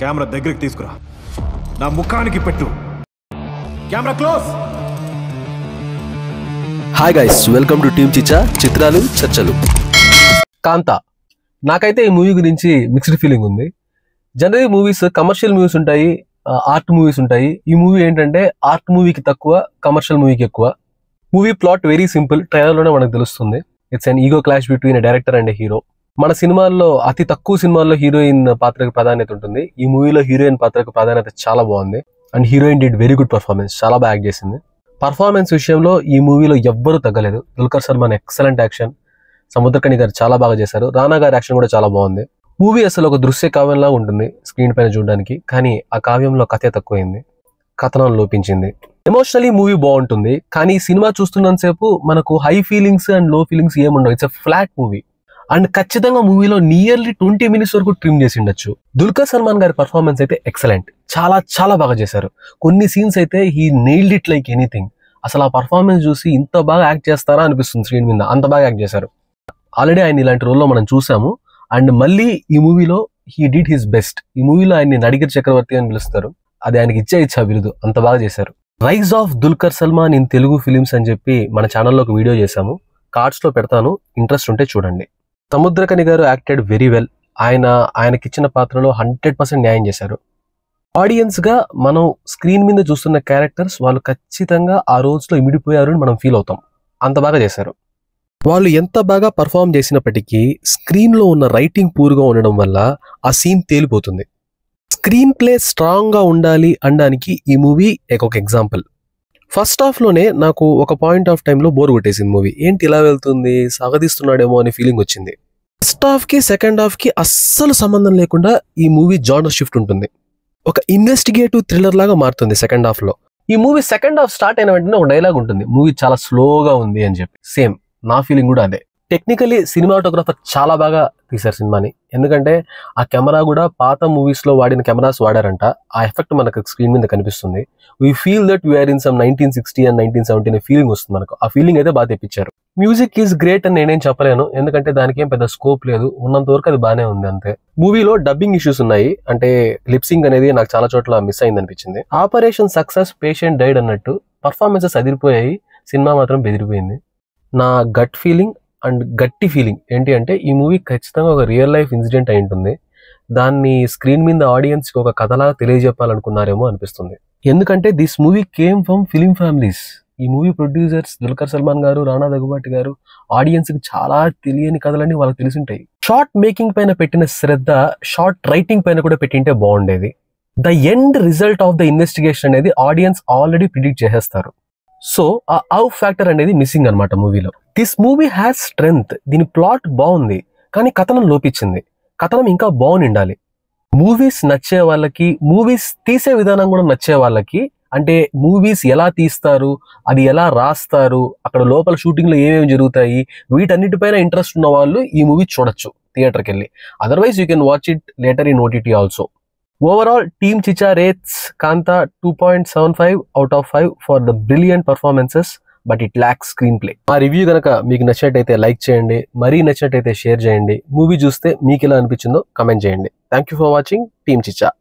Camera దగ్గరికి తీసుకురా, నా ముఖానికి పెట్టు. Camera close. Hi guys, welcome to team Chichha చిత్రాలు చర్చలు. కాంతా, నాకైతే ఈ మూవీ గురించి మిక్స్డ్ ఫీలింగ్ ఉంది. జనరల్ మూవీస్ కమర్షియల్ మూవీస్ ఉంటాయి, ఆర్ట్ మూవీస్ ఉంటాయి. ఈ మూవీ ఏంటంటే ఆర్ట్ మూవీకి తక్కువ, కమర్షియల్ మూవీకి ఎక్కువ. మూవీ ప్లాట్ వెరీ సింపుల్, ట్రైలర్లోనే మనకు తెలుస్తుంది. It's an ego clash between director and hero. మన సినిమాల్లో అతి తక్కువ సినిమాల్లో హీరోయిన్ పాత్రకు ప్రాధాన్యత ఉంటుంది. ఈ మూవీలో హీరోయిన్ పాత్రకు ప్రాధాన్యత చాలా బాగుంది. And heroine did very good performance, చాలా బాగా యాక్ట్ చేసింది. పర్ఫార్మెన్స్ విషయంలో ఈ మూవీలో ఎవ్వరూ తగ్గలేదు. దుల్కర్ సల్మాన్ ఎక్సలెంట్ యాక్షన్, సముద్రకని గారు చాలా బాగా చేశారు, రానా గారి యాక్షన్ కూడా చాలా బాగుంది. మూవీ అసలు ఒక దృశ్య కావ్యంలా ఉంటుంది స్క్రీన్ పైన చూడడానికి, కానీ ఆ కావ్యంలో కథే తక్కువైంది, కథనం లోపించింది. ఎమోషనలీ మూవీ బాగుంటుంది, కానీ సినిమా చూస్తున్నంతసేపు మనకు హై ఫీలింగ్స్ అండ్ లో ఫీలింగ్స్ ఏముండవు. It's a flat movie. And ఖచ్చితంగా మూవీలో నియర్లీ 20 minutes వరకు ట్రిమ్ చేసి ఉండొచ్చు. దుల్కర్ సల్మాన్ గారి పర్ఫార్మెన్స్ అయితే ఎక్సలెంట్, చాలా చాలా బాగా చేశారు. కొన్ని సీన్స్ అయితే he nailed it like anything. అసలు ఆ పర్ఫార్మెన్స్ చూసి ఇంత బాగా యాక్ట్ చేస్తారా అనిపిస్తుంది స్క్రీన్ మీద, అంత బాగా యాక్ట్ చేశారు. ఆల్రెడీ ఆయన ఇలాంటి రోల్లో మనం చూసాము. అండ్ మళ్ళీ ఈ మూవీలో హీ డిడ్ హిస్ బెస్ట్. ఈ మూవీలో ఆయన్ని నడిగర్ చక్రవర్తి అని పిలుస్తారు, అది ఆయనకి ఇచ్చా బిరుదు, అంత బాగా చేశారు. Rise of Dulquer Salmaan in Telugu films అని చెప్పి మన ఛానల్లో ఒక వీడియో చేశాము, కార్డ్స్ లో పెడతాను, ఇంట్రెస్ట్ ఉంటే చూడండి. సముద్రకని గారు యాక్టెడ్ వెరీ వెల్. ఆయనకిచ్చిన పాత్రలో 100% న్యాయం చేశారు. ఆడియన్స్ గా మనం స్క్రీన్ మీద చూస్తున్న క్యారెక్టర్స్ వాళ్ళు ఖచ్చితంగా ఆ రోల్స్ లో ఇమిడిపోయారు అని మనం ఫీల్ అవుతాం, అంత బాగా చేశారు. వాళ్ళు ఎంత బాగా పర్ఫామ్ చేసినప్పటికీ స్క్రీన్ లో ఉన్న రైటింగ్ పూర్గా ఉండడం వల్ల ఆ సీన్ తేలిపోతుంది. స్క్రీన్ ప్లే స్ట్రాంగ్ గా ఉండాలి అనడానికి ఈ మూవీ ఒక ఎగ్జాంపుల్. ఫస్ట్ హాఫ్ లోనే నాకు ఒక పాయింట్ ఆఫ్ టైంలో బోర్ కొట్టేసింది మూవీ. ఏంటి ఇలా వెళ్తుంది, సాగదీస్తున్నాడేమో అనే ఫీలింగ్ వచ్చింది. ఫస్ట్ హాఫ్ కి సెకండ్ హాఫ్ కి అస్సలు సంబంధం లేకుండా ఈ మూవీ జానర్ షిఫ్ట్ ఉంటుంది. ఒక ఇన్వెస్టిగేటివ్ థ్రిల్లర్ లాగా మారుతుంది సెకండ్ హాఫ్ లో. ఈ మూవీ సెకండ్ హాఫ్ స్టార్ట్ అయిన వెంటనే ఒక డైలాగ్ ఉంటుంది, మూవీ చాలా స్లోగా ఉంది అని చెప్పి. సేమ్ నా ఫీలింగ్ కూడా అదే. టెక్నికలీ సినిమాటోగ్రాఫర్ చాలా బాగా తీశారు సినిమాని, ఎందుకంటే ఆ కెమెరా కూడా పాత మూవీస్ లో వాడిన కెమెరాస్ వాడారంట. ఆ ఎఫెక్ట్ మనకు స్క్రీన్ మీద కనిపిస్తుంది. We feel that we are in some 1960 and 1970 అనే ఫీలింగ్ వస్తుంది మనకు. ఆ ఫీలింగ్ అయితే బాగా తెప్పించారు. మ్యూజిక్ ఈజ్ గ్రేట్ అని నేనేం చెప్పలేను, ఎందుకంటే దానికి ఏం పెద్ద స్కోప్ లేదు, ఉన్నంత వరకు అది బాగానే ఉంది అంతే. మూవీలో డబ్బింగ్ ఇష్యూస్ ఉన్నాయి, అంటే లిప్సింగ్ అనేది నాకు చాలా చోట్ల మిస్ అయింది అనిపించింది. ఆపరేషన్ సక్సెస్, పేషెంట్ డైడ్ అన్నట్టు పర్ఫార్మెన్సెస్ అదిరిపోయాయి, సినిమా మాత్రం బెదిరిపోయింది. నా గట్ ఫీలింగ్ అండ్ గట్టి ఫీలింగ్ ఏంటి అంటే ఈ మూవీ ఖచ్చితంగా ఒక రియల్ లైఫ్ ఇన్సిడెంట్ అయి ఉంటుంది. దాన్ని స్క్రీన్ మీద ఆడియన్స్ కి ఒక కథలాగా తెలియజెప్పాలనుకున్నారేమో అనిపిస్తుంది. ఎందుకంటే this movie came from film families. ఈ మూవీ ప్రొడ్యూసర్స్ దుల్కర్ సల్మాన్ గారు, రానా దగ్గుబాటి గారు ఆడియన్స్ కి చాలా తెలియని కథలన్నీ వాళ్ళకి తెలిసింటాయి. షార్ట్ మేకింగ్ పైన పెట్టిన శ్రద్ధ షార్ట్ రైటింగ్ పైన కూడా పెట్టింటే బాగుండేది. The end result of the investigation అనేది ఆడియన్స్ ఆల్రెడీ ప్రిడిక్ట్ చేసేస్తారు. సో ఆ ఔ ఫ్యాక్టర్ అనేది మిస్సింగ్ అనమాట మూవీలో. This movie has strength. దీని ప్లాట్ బాగుంది, కానీ కథనం లోపించింది. కథనం ఇంకా బాగుండాలి. మూవీస్ నచ్చే వాళ్ళకి, మూవీస్ తీసే విధానం కూడా నచ్చే వాళ్ళకి, అంటే మూవీస్ ఎలా తీస్తారు, అది ఎలా రాస్తారు, అక్కడ లోపల షూటింగ్ లో ఏమేమి జరుగుతాయి, వీటన్నిటిపైన ఇంట్రెస్ట్ ఉన్న వాళ్ళు ఈ మూవీ చూడొచ్చు థియేటర్కి వెళ్ళి. Otherwise you can watch it later in OTT also. Overall, Team Chicha rates Kanta 2.75 out of 5 for the brilliant performances, but it lacks screenplay. మా రివ్యూ కనుక మీకు నచ్చినట్టయితే లైక్ చేయండి, మరీ నచ్చినట్టయితే షేర్ చేయండి. మూవీ చూస్తే మీకు ఎలా అనిపించిందో కమెంట్ చేయండి. Thank you for watching team చిచ్చా.